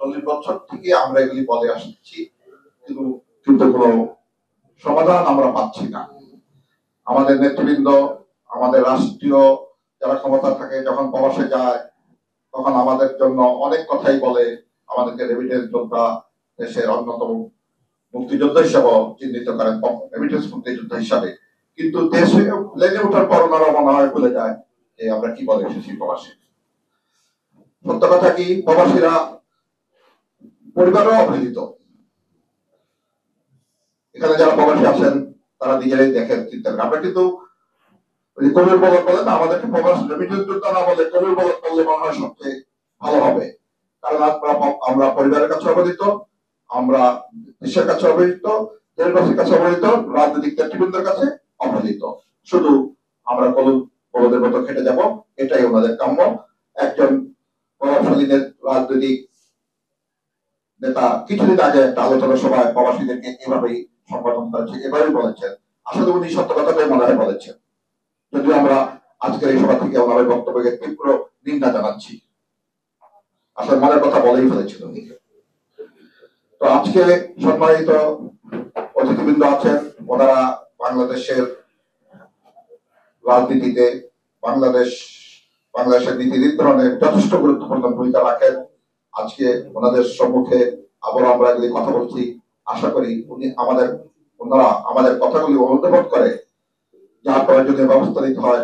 40 বছর থেকে আমরা এগুলি বলে আসছি, কিন্তু কিন্তু কোনো সমাধান আমরা পাচ্ছি না। আমাদের নেতৃবৃন্দ, আমাদের রাষ্ট্রীয় যারা ক্ষমতা থাকে, যখন প্রবাসে যায় তখন আমাদের জন্য অনেক কথাই বলে, আমাদেরকে রেমিটেন্স যোদ্ধা, দেশের অন্যতম মুক্তিযোদ্ধা হিসাবে চিহ্নিত করেন, রেমিটেন্স মুক্তিযোদ্ধা হিসাবে। কিন্তু দেশে লেগে ওঠার পর ওনারা মনে হয় ভুলে যায় যে আমরা কি বলে এসেছি প্রবাসী। সত্য কথা কি, প্রবাসীরা পরিবারও অবহেলিত। এখানে যারা প্রবাসী আছেন তারা নিজেরাই দেখেন, চিন্তা করেন। আমরা কিন্তু কবির বলক বলে না, আমাদেরকে প্রবাস রেমিটেন্স যোদ্ধা না বলে কবির বলক বললে মনে হয় সবচেয়ে ভালো হবে। কারণ আমরা পরিবারের কাছে অবহেলিত, আমরা দেশের কাছে অবহেলিত, দেশবাসীর কাছে অবহেলিত, রাজনৈতিক নেতৃবৃন্দের কাছে অবহেলিত। শুধু আমরা কলদের মতো খেটে যাব, এটাই ওনাদের কাম্য। একজন প্রভাবশালী রাজনৈতিক নেতা কিছুদিন আগে একটা আলোচনা সভায় প্রবাসীদেরকে এভাবেই সম্বোধন করেছে, এভাবেই বলেছেন। আসলে উনি সত্য কথাটাই মনে হয় বলেছেন, যদিও আমরা আজকের এই সভা থেকে ওনার বক্তব্যকে তীব্র নিন্দা জানাচ্ছি। আসলে মনের কথা বলেই ফেলেছিল উনি। তো আজকে সম্মানিত অতিথিবৃন্দ আছেন, ওনারা বাংলাদেশের রাজনীতিতে বাংলাদেশের নীতি নির্ধারণে যথেষ্ট গুরুত্বপূর্ণ ভূমিকা রাখেন। আজকে ওনাদের সম্মুখে আবার আমরা এগুলি কথা বলছি। আশা করি ওনারা আমাদের কথাগুলি অনুধাবন করে যার প্রয়োজনীয় ব্যবস্থা নিতে হয়